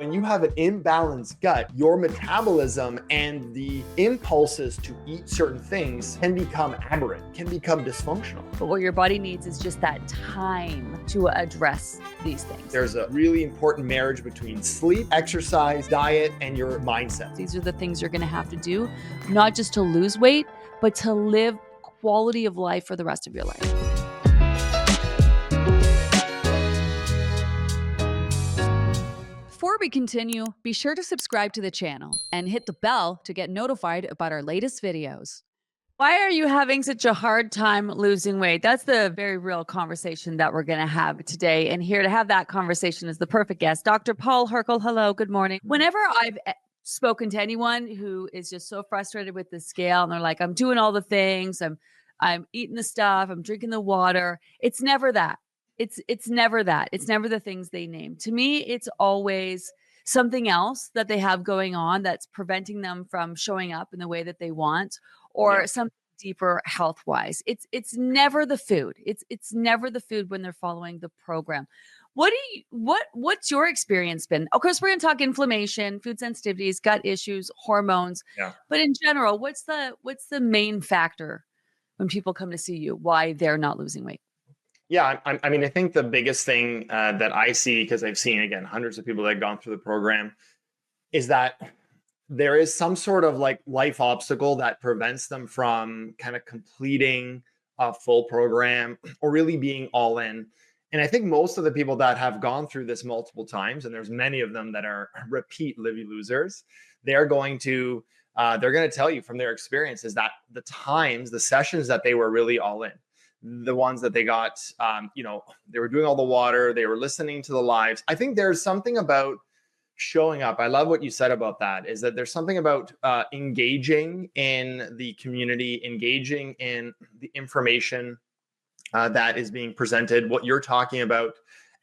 When you have an imbalanced gut, your metabolism and the impulses to eat certain things can become aberrant, can become dysfunctional. But what your body needs is just that time to address these things. There's a really important marriage between sleep, exercise, diet, and your mindset. These are the things you're going to have to do, not just to lose weight, but to live quality of life for the rest of your life. Before we continue, be sure to subscribe to the channel and hit the bell to get notified about our latest videos. Why are you having such a hard time losing weight? That's the very real conversation that we're going to have today. And here to have that conversation is the perfect guest, Dr. Paul Hrkal. Hello, good morning. Whenever I've spoken to anyone who is just so frustrated with the scale and they're like, I'm doing all the things, I'm eating the stuff, I'm drinking the water. It's never that. It's never that. It's never the things they name. To me, it's always something else that they have going on that's preventing them from showing up in the way that they want, or something deeper health-wise. It's never the food. It's never the food when they're following the program. What's your experience been? Of course, we're going to talk inflammation, food sensitivities, gut issues, hormones. Yeah. But in general, what's the main factor when people come to see you, why they're not losing weight? Yeah, I mean, I think the biggest thing that I see, because I've seen, again, hundreds of people that have gone through the program, is that there is some sort of like life obstacle that prevents them from kind of completing a full program or really being all in. And I think most of the people that have gone through this multiple times, and there's many of them that are repeat Livy losers, they're going to tell you from their experiences that the sessions that they were really all in, the ones that they got, they were doing all the water, they were listening to the lives. I think there's something about showing up. I love what you said about that, is that there's something about engaging in the community, engaging in the information that is being presented, what you're talking about,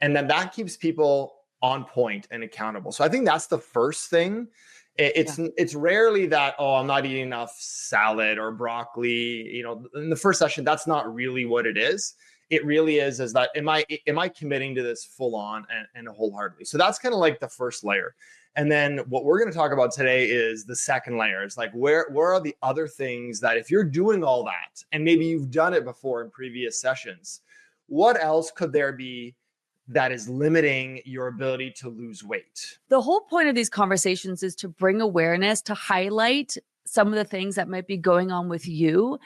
and then that keeps people on point and accountable. So I think that's the first thing. It's rarely that, I'm not eating enough salad or broccoli, in the first session. That's not really what it is. It really is that, am I committing to this full on and wholeheartedly? So that's kind of like the first layer. And then what we're going to talk about today is the second layer. It's like, where are the other things that, if you're doing all that, and maybe you've done it before in previous sessions, what else could there be that is limiting your ability to lose weight? The whole point of these conversations is to bring awareness, to highlight some of the things that might be going on with you.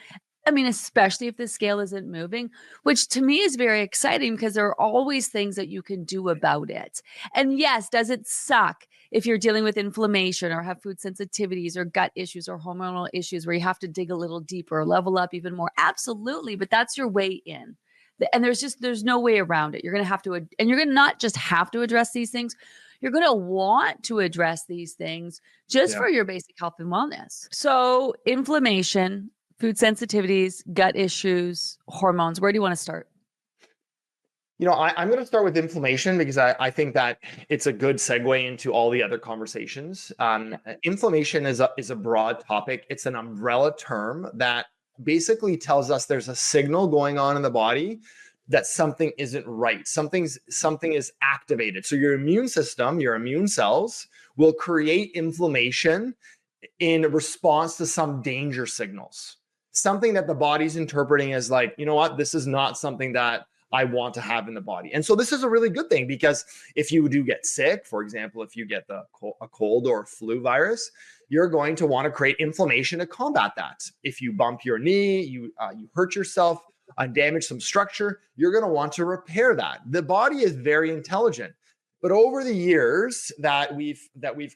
I mean, especially if the scale isn't moving, which to me is very exciting because there are always things that you can do about it. And yes, does it suck if you're dealing with inflammation or have food sensitivities or gut issues or hormonal issues where you have to dig a little deeper or level up even more? Absolutely. But that's your way in. And there's no way around it. You're going to have to, and you're going to not just have to address these things. You're going to want to address these things just for your basic health and wellness. So inflammation, food sensitivities, gut issues, hormones. Where do you want to start? I'm going to start with inflammation because I think that it's a good segue into all the other conversations. Inflammation is a broad topic. It's an umbrella term that basically tells us there's a signal going on in the body that something isn't right. Something is activated. So your immune system, your immune cells will create inflammation in response to some danger signals. Something that the body's interpreting as like, you know what, this is not something that I want to have in the body. And so this is a really good thing, because if you do get sick, for example, if you get a cold or flu virus, you're going to want to create inflammation to combat that. If you bump your knee, you hurt yourself, damage some structure, you're going to want to repair that. The body is very intelligent. But over the years that we've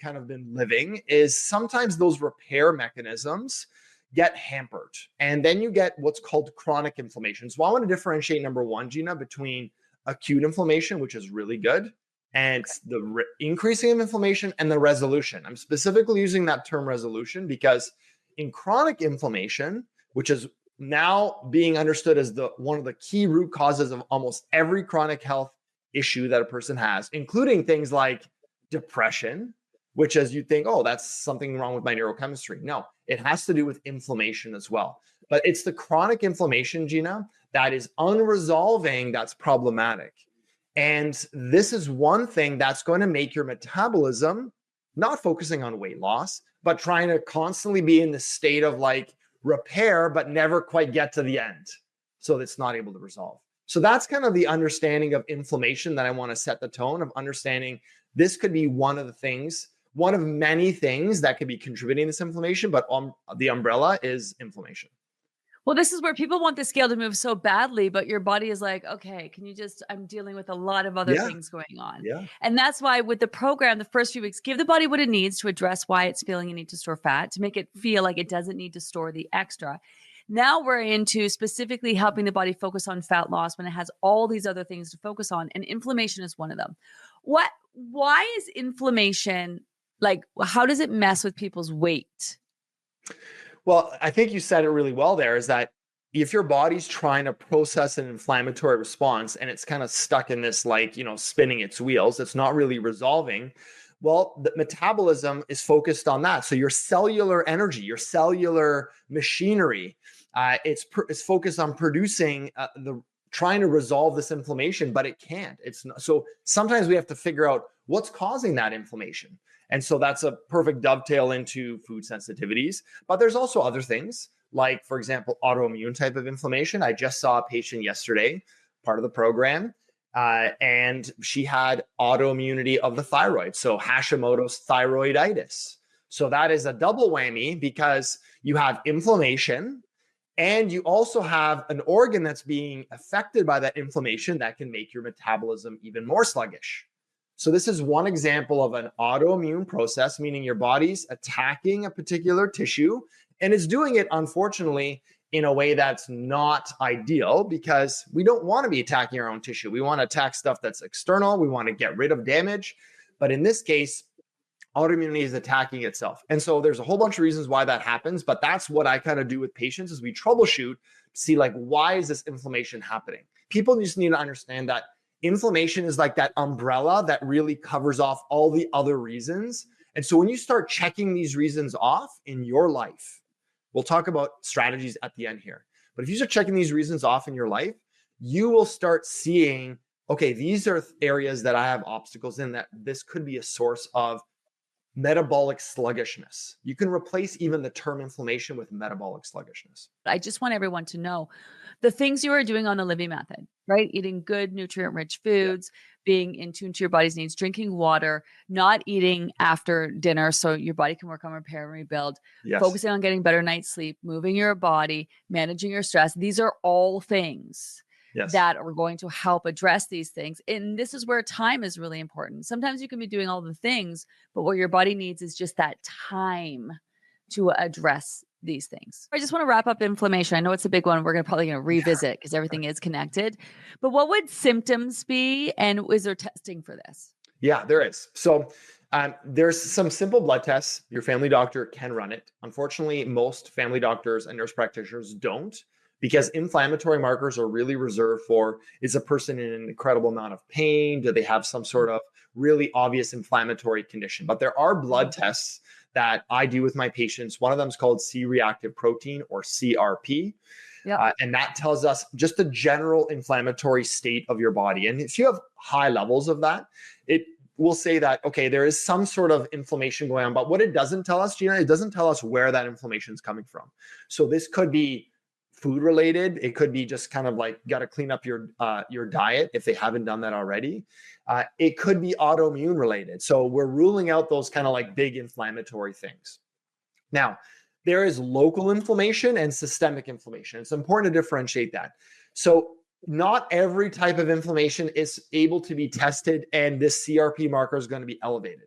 kind of been living, is sometimes those repair mechanisms get hampered. And then you get what's called chronic inflammation. So I want to differentiate, number one, Gina, between acute inflammation, which is really good, and the increasing of inflammation and the resolution. I'm specifically using that term resolution because in chronic inflammation, which is now being understood as one of the key root causes of almost every chronic health issue that a person has, including things like depression, which, as you think, that's something wrong with my neurochemistry. No, it has to do with inflammation as well. But it's the chronic inflammation, Gina, that is unresolving, that's problematic. And this is one thing that's going to make your metabolism not focusing on weight loss, but trying to constantly be in the state of like repair, but never quite get to the end. So it's not able to resolve. So that's kind of the understanding of inflammation that I want to set the tone of understanding. This could be one of the things, one of many things that could be contributing to this inflammation, but the umbrella is inflammation. Well, this is where people want the scale to move so badly, but your body is like, okay, can you just, I'm dealing with a lot of other Yeah. things going on. Yeah. And that's why with the program, the first few weeks, give the body what it needs to address why it's feeling you need to store fat, to make it feel like it doesn't need to store the extra. Now we're into specifically helping the body focus on fat loss when it has all these other things to focus on. And inflammation is one of them. Why is inflammation like, how does it mess with people's weight? Well, I think you said it really well there is that if your body's trying to process an inflammatory response and it's kind of stuck in this, like, spinning its wheels, it's not really resolving. Well, the metabolism is focused on that. So your cellular energy, your cellular machinery, it's focused on producing trying to resolve this inflammation, but it can't. It's not, so sometimes we have to figure out what's causing that inflammation. And so that's a perfect dovetail into food sensitivities. But there's also other things like, for example, autoimmune type of inflammation. I just saw a patient yesterday, part of the program, and she had autoimmunity of the thyroid. So Hashimoto's thyroiditis. So that is a double whammy because you have inflammation and you also have an organ that's being affected by that inflammation that can make your metabolism even more sluggish. So this is one example of an autoimmune process, meaning your body's attacking a particular tissue, and it's doing it, unfortunately, in a way that's not ideal because we don't want to be attacking our own tissue. We want to attack stuff that's external. We want to get rid of damage. But in this case, autoimmunity is attacking itself. And so there's a whole bunch of reasons why that happens, but that's what I kind of do with patients is we troubleshoot to see like, why is this inflammation happening? People just need to understand that inflammation is like that umbrella that really covers off all the other reasons. And so when you start checking these reasons off in your life, we'll talk about strategies at the end here. But if you start checking these reasons off in your life, you will start seeing, okay, these are areas that I have obstacles in that this could be a source of metabolic sluggishness. You can replace even the term inflammation with metabolic sluggishness. I just want everyone to know the things you are doing on the living method, right? Eating good, nutrient-rich foods, being in tune to your body's needs, drinking water, not eating after dinner so your body can work on repair and rebuild, focusing on getting better night's sleep, moving your body, managing your stress. These are all things that are going to help address these things. And this is where time is really important. Sometimes you can be doing all the things, but what your body needs is just that time to address these things. I just want to wrap up inflammation. I know it's a big one. We're probably going to revisit because everything is connected. But what would symptoms be? And is there testing for this? Yeah, there is. So there's some simple blood tests. Your family doctor can run it. Unfortunately, most family doctors and nurse practitioners don't, because inflammatory markers are really reserved for, is a person in an incredible amount of pain? Do they have some sort of really obvious inflammatory condition? But there are blood tests that I do with my patients. One of them is called C-reactive protein, or CRP. And that tells us just the general inflammatory state of your body. And if you have high levels of that, it will say that, okay, there is some sort of inflammation going on. But what it doesn't tell us, Gina, it doesn't tell us where that inflammation is coming from. So this could be food related. It could be just kind of like, got to clean up your diet if they haven't done that already. It could be autoimmune related. So we're ruling out those kind of like big inflammatory things. Now, there is local inflammation and systemic inflammation. It's important to differentiate that. So not every type of inflammation is able to be tested, and this CRP marker is going to be elevated.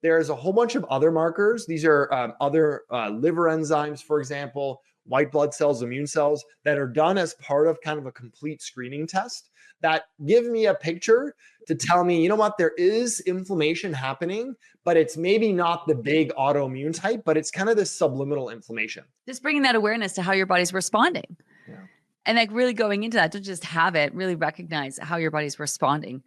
There's a whole bunch of other markers. These are other liver enzymes, for example, white blood cells, immune cells, that are done as part of kind of a complete screening test that give me a picture to tell me, you know what, there is inflammation happening, but it's maybe not the big autoimmune type, but it's kind of this subliminal inflammation. Just bringing that awareness to how your body's responding. And like really going into that, to just have it, really recognize how your body's responding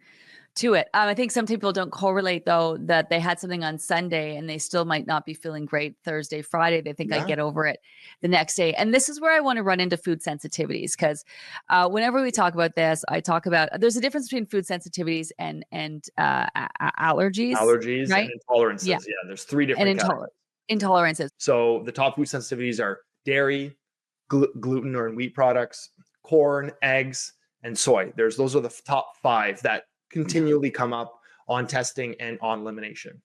to it. I think some people don't correlate though that they had something on Sunday and they still might not be feeling great Thursday, Friday. They think I Yeah. get over it the next day. And this is where I want to run into food sensitivities because whenever we talk about this, I talk about there's a difference between food sensitivities and allergies, Allergies and right? Yeah, intolerances. Yeah, there's three and different categories. intolerances. So the top food sensitivities are dairy, gluten or wheat products, corn, eggs, and soy. Those are the top 5 that continually come up on testing and on elimination.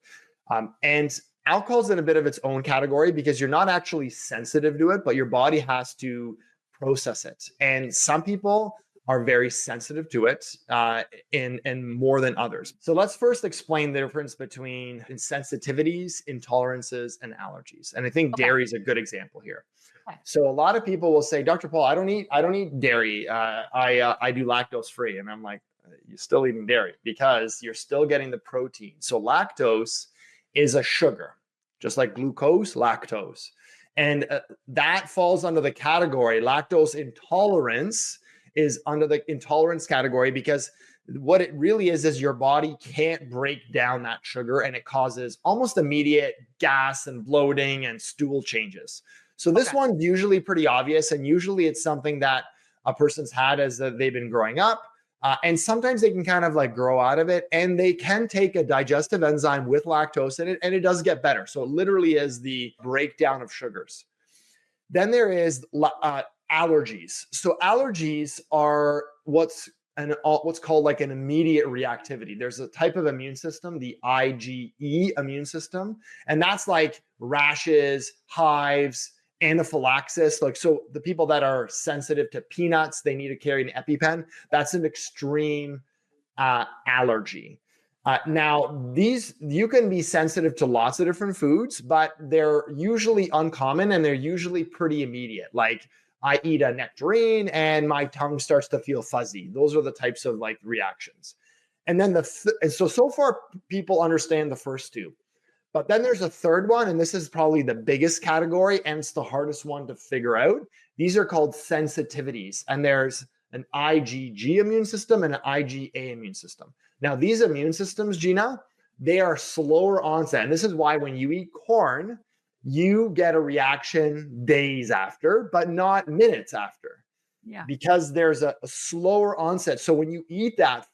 And alcohol is in a bit of its own category because you're not actually sensitive to it, but your body has to process it. And some people are very sensitive to it in more than others. So let's first explain the difference between sensitivities, intolerances, and allergies. And I think Okay. dairy is a good example here. Okay. So a lot of people will say, Dr. Paul, I don't eat dairy. I do lactose free. And I'm like, you're still eating dairy because you're still getting the protein. So lactose is a sugar, just like glucose, lactose. And that falls under the category. Lactose intolerance is under the intolerance category because what it really is your body can't break down that sugar and it causes almost immediate gas and bloating and stool changes. So this one's usually pretty obvious, and usually it's something that a person's had as they've been growing up. And sometimes they can kind of like grow out of it, and they can take a digestive enzyme with lactose in it, and it does get better. So it literally is the breakdown of sugars. Then there is allergies. So allergies are what's called like an immediate reactivity. There's a type of immune system, the IgE immune system, and that's like rashes, hives, anaphylaxis. Like, so the people that are sensitive to peanuts, they need to carry an EpiPen. That's an extreme allergy. Now, these, you can be sensitive to lots of different foods, but they're usually uncommon and they're usually pretty immediate. Like, I eat a nectarine and my tongue starts to feel fuzzy. Those are the types of like reactions. And then so far people understand the first two. But then there's a third one, and this is probably the biggest category, and it's the hardest one to figure out. These are called sensitivities, and there's an IgG immune system and an IgA immune system. Now, these immune systems, Gina, they are slower onset. And this is why when you eat corn, you get a reaction days after, but not minutes after. Yeah. Because there's a slower onset. So when you eat that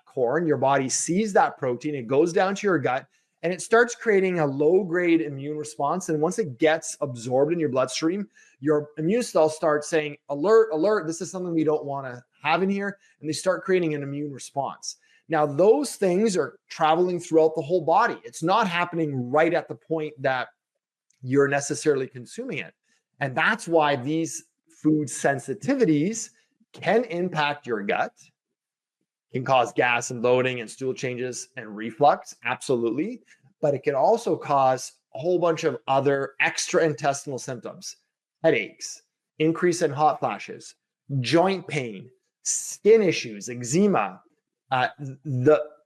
corn, your body sees that protein, it goes down to your gut, and it starts creating a low-grade immune response. And once it gets absorbed in your bloodstream, your immune cells start saying, alert, alert, this is something we don't want to have in here. And they start creating an immune response. Now, those things are traveling throughout the whole body. It's not happening right at the point that you're necessarily consuming it. And that's why these food sensitivities can impact your gut, can cause gas and bloating and stool changes and reflux, absolutely. But it can also cause a whole bunch of other extra intestinal symptoms, headaches, increase in hot flashes, joint pain, skin issues, eczema,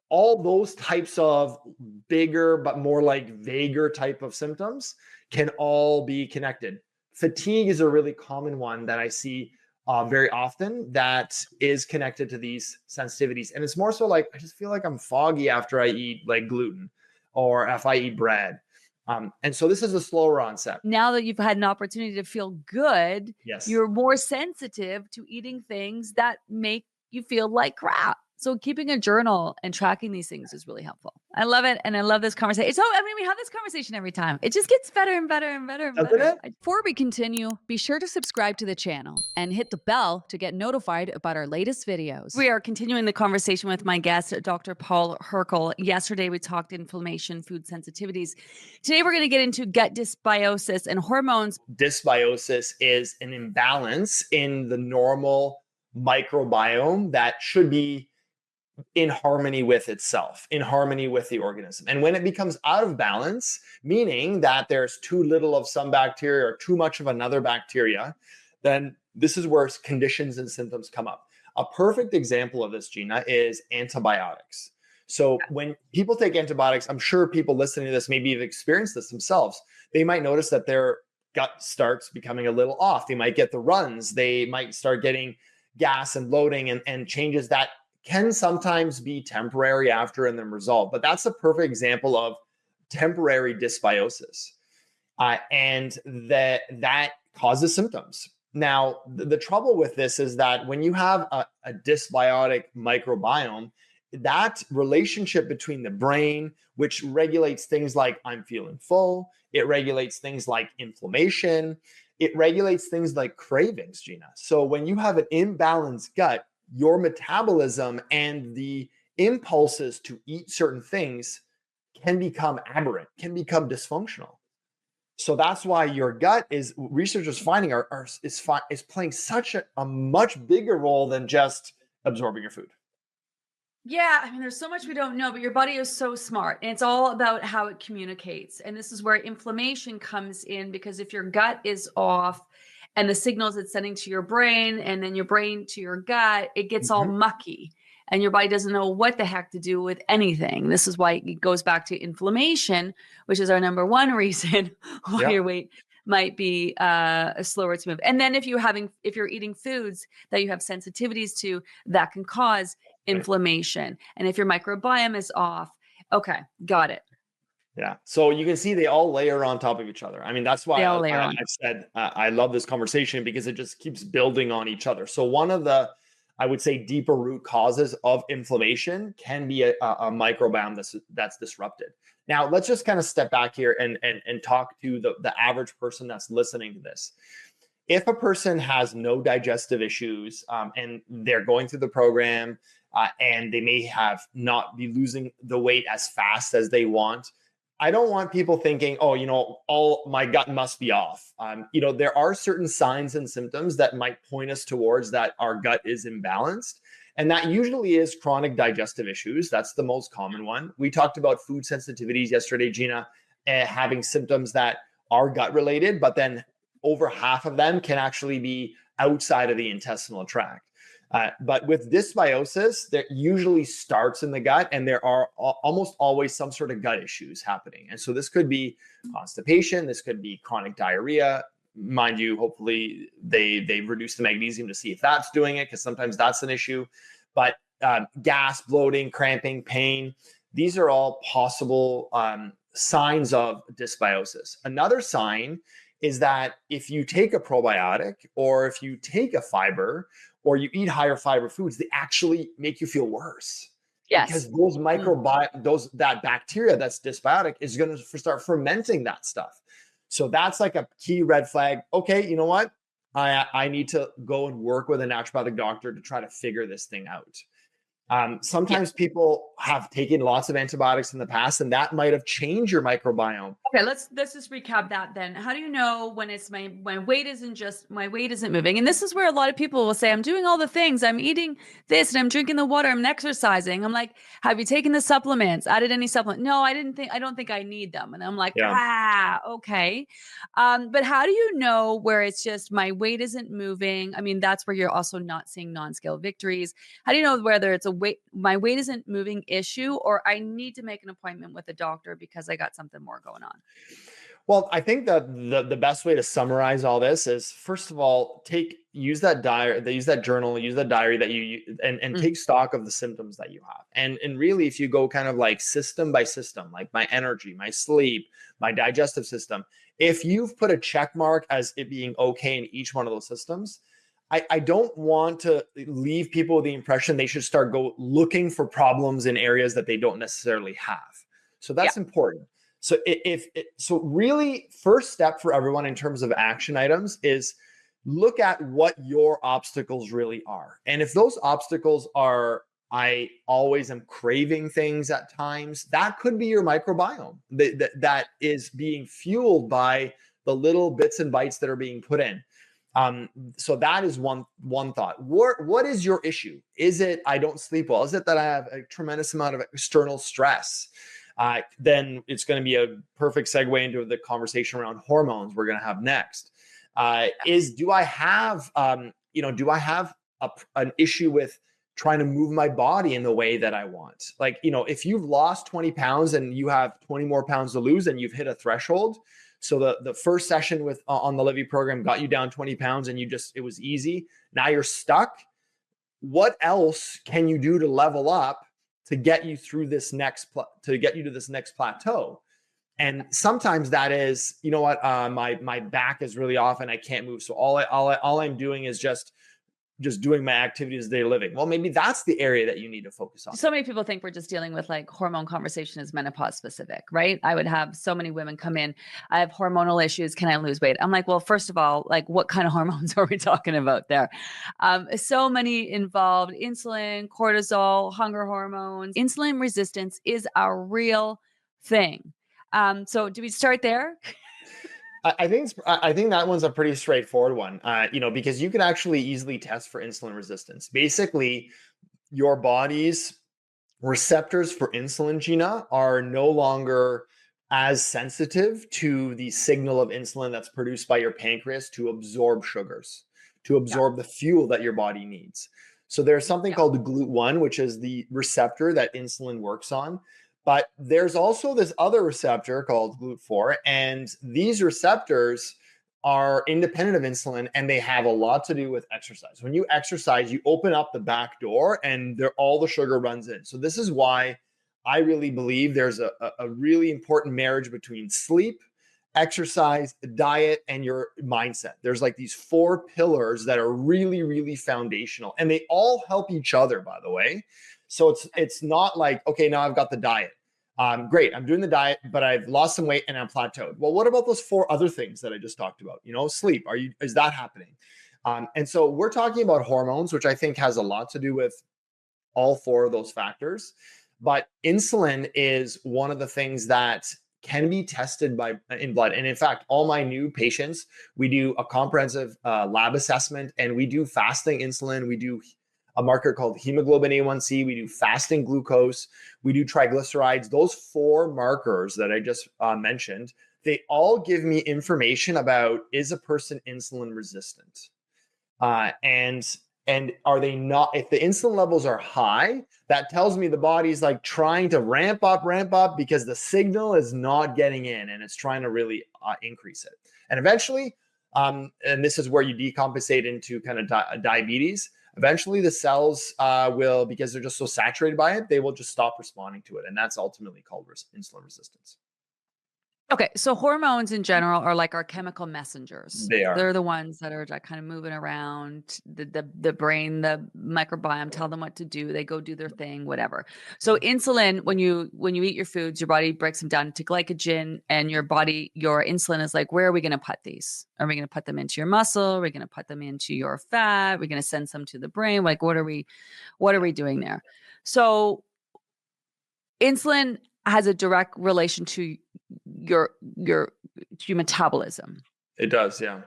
all those types of bigger but more like vaguer type of symptoms can all be connected. Fatigue is a really common one that I see very often that is connected to these sensitivities. And it's more so like, I just feel like I'm foggy after I eat like gluten or if I eat bread. And so this is a slower onset. Now that you've had an opportunity to feel good, Yes. you're more sensitive to eating things that make you feel like crap. So keeping a journal and tracking these things is really helpful. I love it. And I love this conversation. So, I mean, we have this conversation every time. It just gets better and better and better and better. Before we continue, be sure to subscribe to the channel and hit the bell to get notified about our latest videos. We are continuing the conversation with my guest, Dr. Paul Hrkal. Yesterday, we talked inflammation, food sensitivities. Today, we're going to get into gut dysbiosis and hormones. Dysbiosis is an imbalance in the normal microbiome that should be in harmony with itself, in harmony with the organism. And when it becomes out of balance, meaning that there's too little of some bacteria or too much of another bacteria, then this is where conditions and symptoms come up. A perfect example of this, Gina, is antibiotics. So when people take antibiotics, I'm sure people listening to this maybe have experienced this themselves. They might notice that their gut starts becoming a little off. They might get the runs. They might start getting gas and bloating and changes that can sometimes be temporary after and then resolve. But that's a perfect example of temporary dysbiosis. And that causes symptoms. Now, the trouble with this is that when you have a dysbiotic microbiome, that relationship between the brain, which regulates things like I'm feeling full, it regulates things like inflammation, it regulates things like cravings, Gina. So when you have an imbalanced gut, your metabolism and the impulses to eat certain things can become aberrant, can become dysfunctional. So that's why your gut is, researchers finding is playing such a much bigger role than just absorbing your food. Yeah, I mean, there's so much we don't know, but your body is so smart, and it's all about how it communicates. And this is where inflammation comes in, because if your gut is off and the signals it's sending to your brain and then your brain to your gut, it gets all Mhm. mucky and your body doesn't know what the heck to do with anything. This is why it goes back to inflammation, which is our number one reason why Yeah. your weight might be slower to move. And then if you're eating foods that you have sensitivities to, that can cause Right. inflammation. And if your microbiome is off, okay, got it. Yeah. So you can see they all layer on top of each other. I mean, that's They why all layer on. I've said I love this conversation because it just keeps building on each other. So one of the, I would say, deeper root causes of inflammation can be a microbiome that's disrupted. Now, let's just kind of step back here and talk to the average person that's listening to this. If a person has no digestive issues and they're going through the program and they may have not be losing the weight as fast as they want, I don't want people thinking, oh, all my gut must be off. There are certain signs and symptoms that might point us towards that our gut is imbalanced. And that usually is chronic digestive issues. That's the most common one. We talked about food sensitivities yesterday, Gina, having symptoms that are gut related, but then over half of them can actually be outside of the intestinal tract. But with dysbiosis, that usually starts in the gut, and there are almost always some sort of gut issues happening. And so this could be constipation, this could be chronic diarrhea. Mind you, hopefully they reduce the magnesium to see if that's doing it, because sometimes that's an issue. But gas, bloating, cramping, pain, these are all possible signs of dysbiosis. Another sign is that if you take a probiotic or if you take a fiber or you eat higher fiber foods, they actually make you feel worse, Yes. because that bacteria that's dysbiotic is going to start fermenting that stuff. So that's like a key red flag. Okay, you know what? I need to go and work with a naturopathic doctor to try to figure this thing out. Yeah. Sometimes people have taken lots of antibiotics in the past, and that might have changed your microbiome. Okay, let's just recap that then. How do you know when it's my weight isn't moving? And this is where a lot of people will say, I'm doing all the things, I'm eating this and I'm drinking the water, I'm exercising. I'm like, have you taken the supplements? Added any supplement? No, I don't think I need them. And I'm like, Yeah. okay. But how do you know where it's just my weight isn't moving? I mean, that's where you're also not seeing non-scale victories. How do you know whether it's my weight isn't moving issue, or I need to make an appointment with a doctor because I got something more going on? Well, I think that the best way to summarize all this is, first of all, use that diary, use that journal, use that diary that and Mm. take stock of the symptoms that you have. And really, if you go kind of like system by system, like my energy, my sleep, my digestive system, if you've put a check mark as it being okay in each one of those systems, I don't want to leave people with the impression they should start go looking for problems in areas that they don't necessarily have. So Yeah. that's important. So so really, first step for everyone in terms of action items is look at what your obstacles really are. And if those obstacles are, I always am craving things at times, that could be your microbiome that is being fueled by the little bits and bytes that are being put in. So that is one thought. What is your issue? Is it I don't sleep well? Is it that I have a tremendous amount of external stress? Then it's going to be a perfect segue into the conversation around hormones we're going to have next. Do I have an issue with trying to move my body in the way that I want? Like, if you've lost 20 pounds and you have 20 more pounds to lose and you've hit a threshold. So the first session on the Livy program got you down 20 pounds and it was easy. Now you're stuck. what else can you do to level up to get you through this to get you to this next plateau? And sometimes that is, you know what, my back is really off and I can't move. So all I'm doing is just doing my activities of daily living. Well, maybe that's the area that you need to focus on. So many people think we're just dealing with like hormone conversation is menopause specific, right? I would have so many women come in, I have hormonal issues. Can I lose weight? I'm like, well, first of all, like what kind of hormones are we talking about there? So many involved: insulin, cortisol, hunger hormones. Insulin resistance is a real thing. So do we start there? I think that one's a pretty straightforward one, because you can actually easily test for insulin resistance. Basically, your body's receptors for insulin, Gina, are no longer as sensitive to the signal of insulin that's produced by your pancreas to absorb sugars, to absorb the fuel that your body needs. So there's something called the GLUT1, which is the receptor that insulin works on. But there's also this other receptor called GLUT4, and these receptors are independent of insulin, and they have a lot to do with exercise. When you exercise, you open up the back door and all the sugar runs in. So this is why I really believe there's a really important marriage between sleep, exercise, diet, and your mindset. There's like these 4 pillars that are really, really foundational, and they all help each other, by the way. So it's not like, okay, now I've got the diet. Great, I'm doing the diet, but I've lost some weight and I'm plateaued. Well, what about those 4 other things that I just talked about? Sleep. Is that happening? And so we're talking about hormones, which I think has a lot to do with all 4 of those factors. But insulin is one of the things that can be tested in blood. And in fact, all my new patients, we do a comprehensive lab assessment, and we do fasting insulin. We do a marker called hemoglobin A1C. We do fasting glucose. We do triglycerides. Those 4 markers that I just mentioned, they all give me information about, is a person insulin resistant? And are they not? If the insulin levels are high, that tells me the body's like trying to ramp up because the signal is not getting in, and it's trying to really increase it. And eventually, and this is where you decompensate into kind of diabetes. Eventually, the cells will, because they're just so saturated by it, they will just stop responding to it. And that's ultimately called insulin resistance. Okay, so hormones in general are like our chemical messengers. They are. They're the ones that are like kind of moving around the brain, the microbiome, tell them what to do. They go do their thing, whatever. So insulin, when you eat your foods, your body breaks them down into glycogen, and your insulin is like, where are we going to put these? Are we going to put them into your muscle? Are we going to put them into your fat? Are we going to send some to the brain? Like, what are we doing there? So insulin has a direct relation to your metabolism. It does, yeah.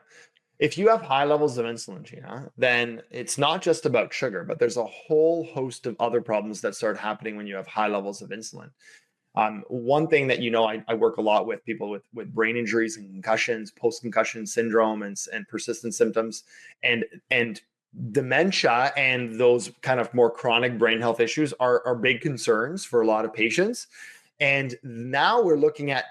If you have high levels of insulin, Gina, then it's not just about sugar, but there's a whole host of other problems that start happening when you have high levels of insulin. One thing that I work a lot with people with brain injuries and concussions, post-concussion syndrome, and persistent symptoms, and dementia, and those kind of more chronic brain health issues are big concerns for a lot of patients. And now we're looking at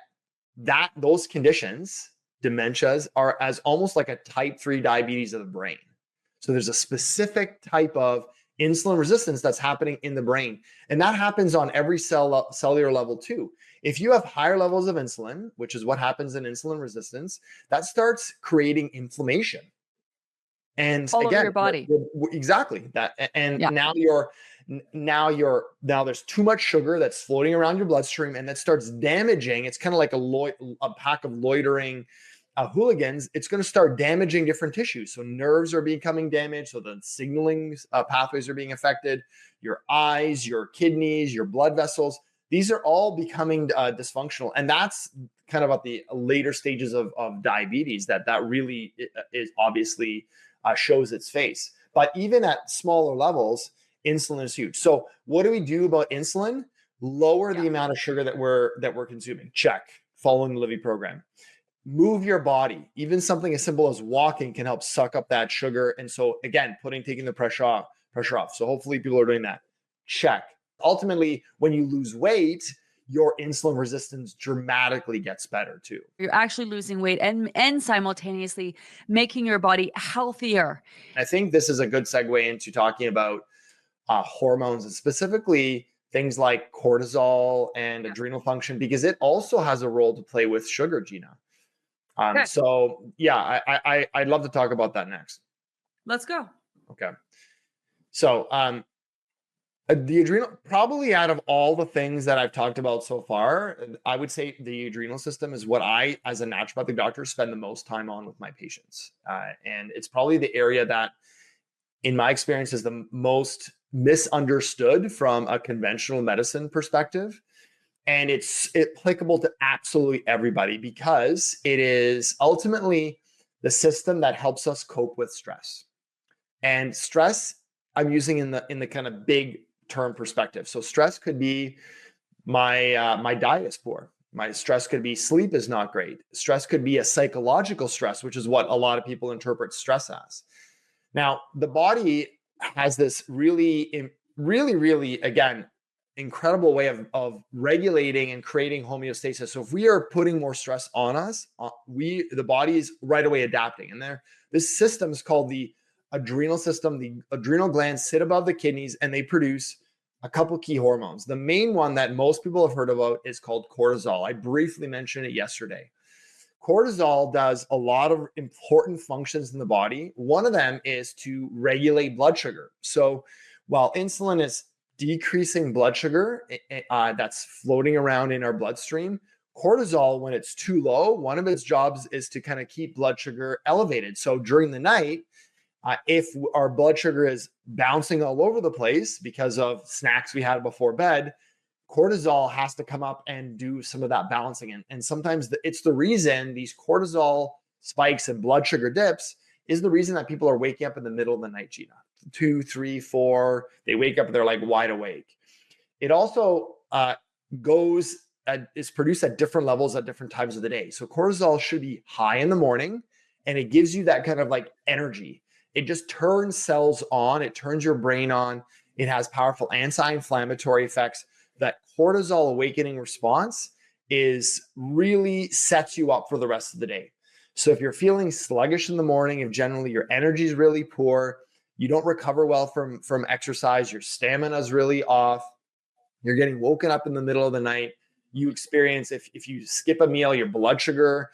those conditions, dementias, are as almost like a type 3 diabetes of the brain. So there's a specific type of insulin resistance that's happening in the brain. And that happens on every cellular level too. If you have higher levels of insulin, which is what happens in insulin resistance, that starts creating inflammation. And all again, over your body. Exactly that. And now there's too much sugar that's floating around your bloodstream, and that starts damaging. It's kind of like a pack of loitering hooligans. It's going to start damaging different tissues. So nerves are becoming damaged. So the signaling pathways are being affected. Your eyes, your kidneys, your blood vessels, these are all becoming dysfunctional. And that's kind of at the later stages of diabetes that really is obviously shows its face. But even at smaller levels, insulin is huge. So what do we do about insulin? Lower the amount of sugar that we're consuming. Check. Following the Livy program. Move your body. Even something as simple as walking can help suck up that sugar. And so again, taking the pressure off. So hopefully people are doing that. Check. Ultimately, when you lose weight, your insulin resistance dramatically gets better too. You're actually losing weight and simultaneously making your body healthier. I think this is a good segue into talking about hormones, and specifically things like cortisol and adrenal function, because it also has a role to play with sugar, Gina. Okay, So yeah, I'd love to talk about that next. let's go. Okay. So the adrenal, probably out of all the things that I've talked about so far, I would say the adrenal system is what I, as a naturopathic doctor, spend the most time on with my patients. And it's probably the area that, in my experience, is the most misunderstood from a conventional medicine perspective. And it's applicable to absolutely everybody because it is ultimately the system that helps us cope with stress. And stress, I'm using in the kind of big term perspective. So stress could be my diet is poor. My stress could be sleep is not great. Stress could be a psychological stress, which is what a lot of people interpret stress as. Now, the body has this really, again, incredible way of regulating and creating homeostasis. So if we are putting more stress on us, the body is right away adapting. And this system is called the adrenal system. The adrenal glands sit above the kidneys and they produce a couple key hormones. The main one that most people have heard about is called cortisol. I briefly mentioned it yesterday. Cortisol does a lot of important functions in the body. One of them is to regulate blood sugar. So while insulin is decreasing blood sugar that's floating around in our bloodstream, cortisol, when it's too low, one of its jobs is to kind of keep blood sugar elevated. So during the night, if our blood sugar is bouncing all over the place because of snacks we had before bed, cortisol has to come up and do some of that balancing. And sometimes it's the reason these cortisol spikes and blood sugar dips is the reason that people are waking up in the middle of the night, Gina. 2, 3, 4, they wake up and they're like wide awake. It also is produced at different levels at different times of the day. So cortisol should be high in the morning and it gives you that kind of like energy. It just turns cells on, it turns your brain on. It has powerful anti-inflammatory effects. That cortisol awakening response really sets you up for the rest of the day. So if you're feeling sluggish in the morning, if generally your energy is really poor, you don't recover well from exercise, your stamina is really off, you're getting woken up in the middle of the night, you experience, if you skip a meal, your blood sugar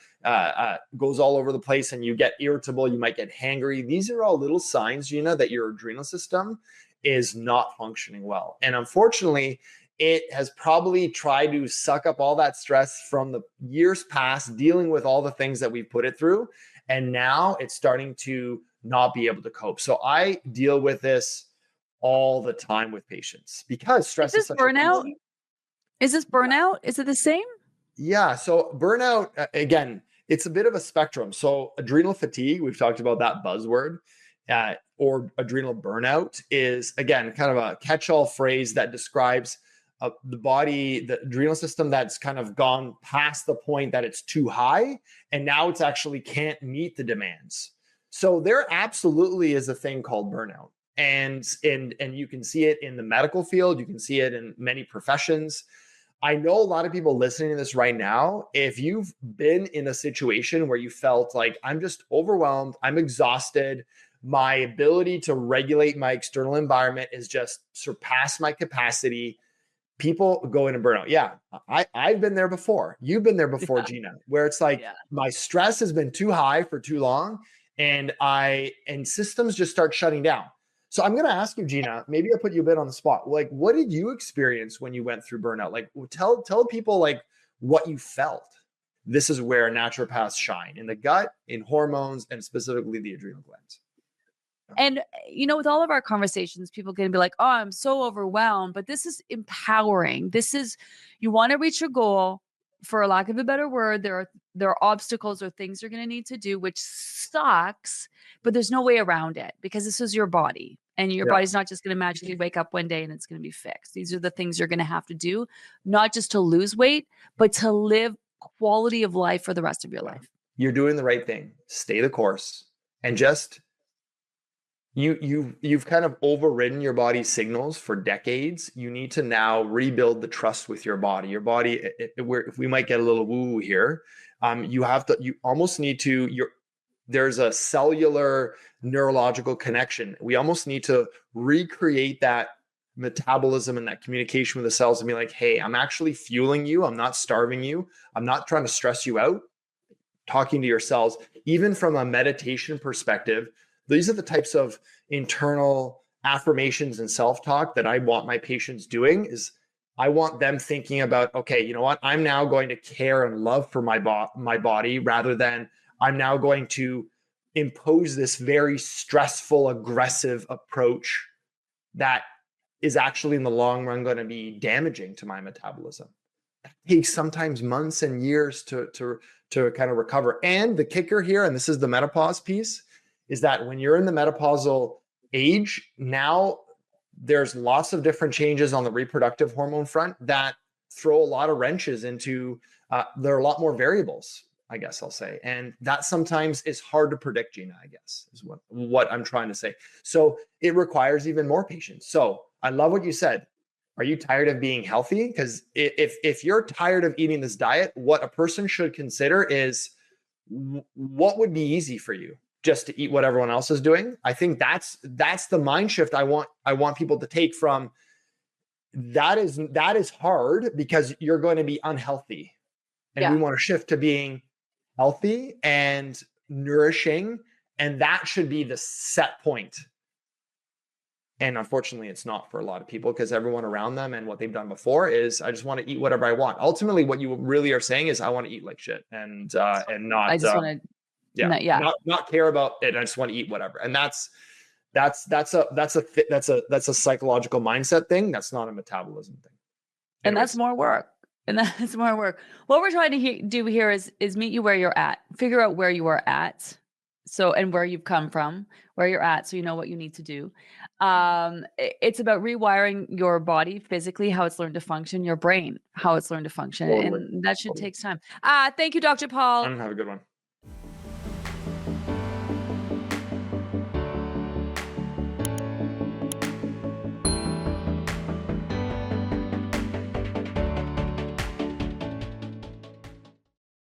goes all over the place and you get irritable, you might get hangry. These are all little signs, Gina, that your adrenal system is not functioning well. And unfortunately, it has probably tried to suck up all that stress from the years past, dealing with all the things that we've put it through. And now it's starting to not be able to cope. So I deal with this all the time with patients because stress is such burnout? a Is this burnout? Is it the same? Yeah. So burnout, again, it's a bit of a spectrum. So adrenal fatigue, we've talked about that buzzword, or adrenal burnout is, again, kind of a catch-all phrase that describes the body, the adrenal system that's kind of gone past the point that it's too high. And now it's actually can't meet the demands. So there absolutely is a thing called burnout. And you can see it in the medical field. You can see it in many professions. I know a lot of people listening to this right now, if you've been in a situation where you felt like I'm just overwhelmed, I'm exhausted, my ability to regulate my external environment is just surpassed my capacity, people go into burnout. Yeah, I've been there before. You've been there before, Gina, where it's like my stress has been too high for too long and systems just start shutting down. So I'm going to ask you, Gina, maybe I'll put you a bit on the spot. Like, what did you experience when you went through burnout? Like, tell people like what you felt. This is where naturopaths shine, in the gut, in hormones, and specifically the adrenal glands. And, with all of our conversations, people can be like, oh, I'm so overwhelmed, but this is empowering. This is, you want to reach your goal. For lack of a better word, there are obstacles or things you're going to need to do, which sucks, but there's no way around it because this is your body and your body's not just going to magically wake up one day and it's going to be fixed. These are the things you're going to have to do, not just to lose weight, but to live quality of life for the rest of your life. You're doing the right thing. Stay the course and just you've kind of overridden your body's signals for decades. You need to now rebuild the trust with your body. Your body, if we might get a little woo here, you almost need to, there's a cellular neurological connection. We almost need to recreate that metabolism and that communication with the cells and be like, hey, I'm actually fueling you. I'm not starving you. I'm not trying to stress you out. Talking to your cells, even from a meditation perspective, these are the types of internal affirmations and self-talk that I want my patients doing. Is I want them thinking about, okay, you know what? I'm now going to care and love for my body rather than I'm now going to impose this very stressful, aggressive approach that is actually in the long run going to be damaging to my metabolism. That takes sometimes months and years to kind of recover. And the kicker here, and this is the menopause piece, is that when you're in the menopausal age, now there's lots of different changes on the reproductive hormone front that throw a lot of wrenches into, there are a lot more variables, I guess I'll say. And that sometimes is hard to predict, Gina, I guess, is what I'm trying to say. So it requires even more patience. So I love what you said. Are you tired of being healthy? Because if you're tired of eating this diet, what a person should consider is what would be easy for you, just to eat what everyone else is doing. I think that's the mind shift I want people to take from. That is hard because you're going to be unhealthy, and we want to shift to being healthy and nourishing, and that should be the set point. And unfortunately, it's not for a lot of people because everyone around them and what they've done before is, I just want to eat whatever I want. Ultimately, what you really are saying is, I want to eat like shit and not, I just want to, not care about it. I just want to eat whatever. And that's a psychological mindset thing. That's not a metabolism thing. And that's more work. What we're trying to do here is meet you where you're at, figure out where you are at. So, and where you've come from, where you're at, so you know what you need to do. It's about rewiring your body physically, how it's learned to function, your brain, how it's learned to function. Totally. And that should take time. Thank you, Dr. Paul. Have a good one.